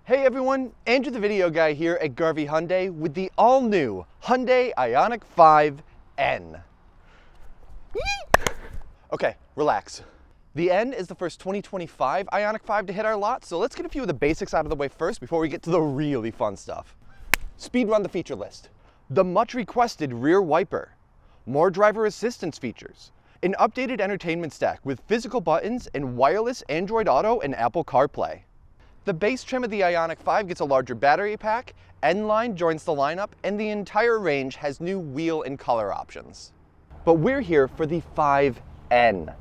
Hey everyone, Andrew the Video Guy here at Garvey Hyundai with the all-new Hyundai IONIQ 5N. Okay, relax. The N is the first 2025 IONIQ 5 to hit our lot, so let's get a few of the basics out of the way first before we get to the really fun stuff. Speed run the feature list. The much requested rear wiper. More driver assistance features. An updated entertainment stack with physical buttons and wireless Android Auto and Apple CarPlay. The base trim of the IONIQ 5 gets a larger battery pack, N-Line joins the lineup, and the entire range has new wheel and color options. But we're here for the 5N.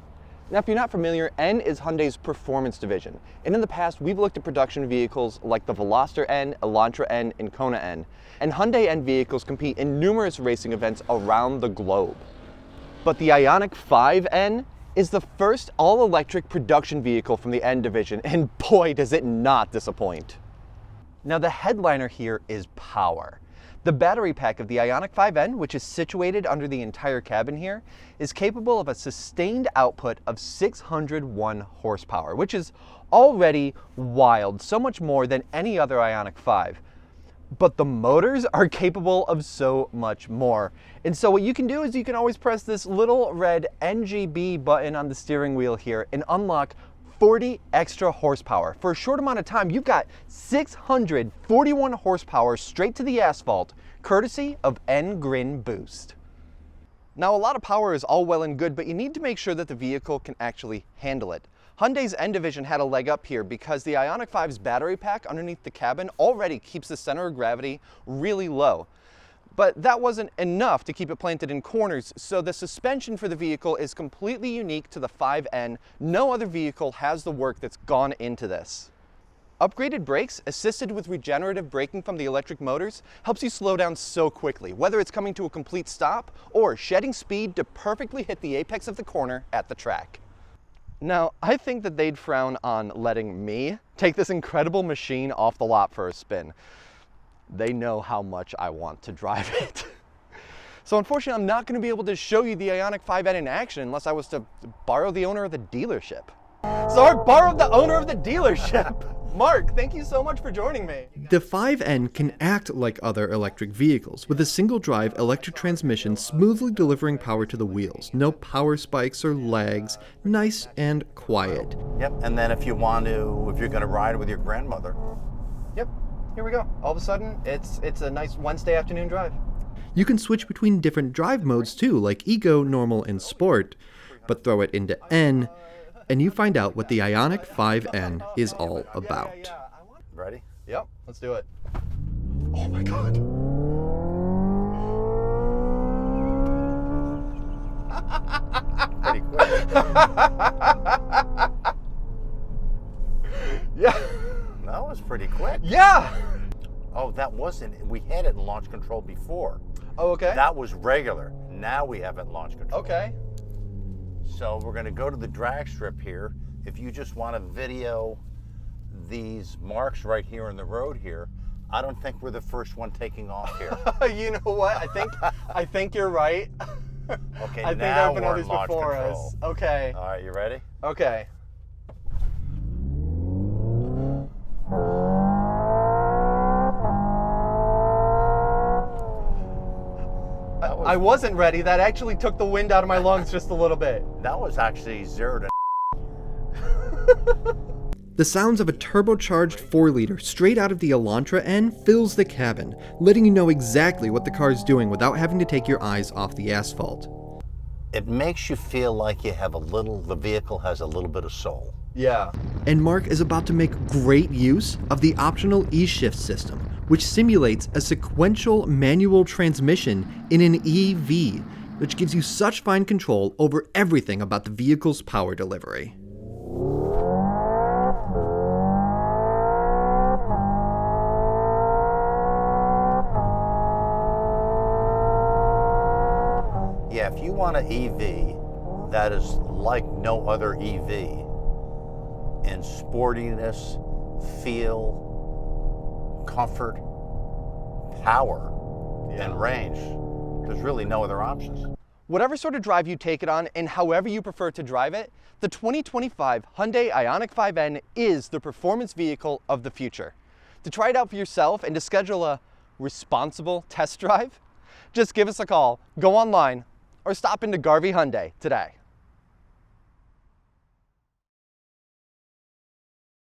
Now, if you're not familiar, N is Hyundai's performance division. And in the past, we've looked at production vehicles like the Veloster N, Elantra N, and Kona N. And Hyundai N vehicles compete in numerous racing events around the globe. But the IONIQ 5N is the first all-electric production vehicle from the N division, and boy, does it not disappoint. Now, the headliner here is power. The battery pack of the IONIQ 5N, which is situated under the entire cabin here, is capable of a sustained output of 601 horsepower, which is already wild, so much more than any other IONIQ 5. But the motors are capable of so much more. And so what you can do is you can always press this little red NGB button on the steering wheel here and unlock 40 extra horsepower. For a short amount of time, you've got 641 horsepower straight to the asphalt, courtesy of N Grin Boost. Now, a lot of power is all well and good, but you need to make sure that the vehicle can actually handle it. Hyundai's N division had a leg up here because the IONIQ 5's battery pack underneath the cabin already keeps the center of gravity really low. But that wasn't enough to keep it planted in corners, so the suspension for the vehicle is completely unique to the 5N. No other vehicle has the work that's gone into this. Upgraded brakes, assisted with regenerative braking from the electric motors, helps you slow down so quickly, whether it's coming to a complete stop or shedding speed to perfectly hit the apex of the corner at the track. Now, I think that they'd frown on letting me take this incredible machine off the lot for a spin. They know how much I want to drive it. So unfortunately, I'm not going to be able to show you the IONIQ 5N in action unless I was to borrow the owner of the dealership. So I borrowed the owner of the dealership. Mark, thank you so much for joining me. The 5N can act like other electric vehicles, with a single-drive electric transmission smoothly delivering power to the wheels. No power spikes or lags, nice and quiet. Yep, and then if you're going to ride with your grandmother. Yep, here we go. All of a sudden, it's a nice Wednesday afternoon drive. You can switch between different drive modes too, like Eco, Normal, and Sport, but throw it into N, and you find out what the IONIQ 5N is all about. Ready? Yep, let's do it. Oh my God. Pretty quick. Yeah. That was pretty quick. Yeah. Oh, that wasn't, we had it in launch control before. Oh, okay. That was regular. Now we have it in launch control. Okay. So we're going to go to the drag strip here. If you just want to video these marks right here in the road here, I don't think we're the first one taking off here. You know what? I think you're right. Okay, I think now there have been we're others in launch before control. us. Okay. All right, you ready? Okay. I wasn't ready. That actually took the wind out of my lungs just a little bit. That was actually 0 to The sounds of a turbocharged 4-liter straight out of the Elantra N fills the cabin, letting you know exactly what the car's doing without having to take your eyes off the asphalt. It makes you feel like the vehicle has a little bit of soul. Yeah. And Mark is about to make great use of the optional E-Shift system, which simulates a sequential manual transmission in an EV, which gives you such fine control over everything about the vehicle's power delivery. Yeah, if you want an EV that is like no other EV in sportiness, feel, comfort, power, and range, there's really no other options. Whatever sort of drive you take it on and however you prefer to drive it, the 2025 Hyundai IONIQ 5N is the performance vehicle of the future. To try it out for yourself and to schedule a responsible test drive, just give us a call, go online, or stop into Garvey Hyundai today.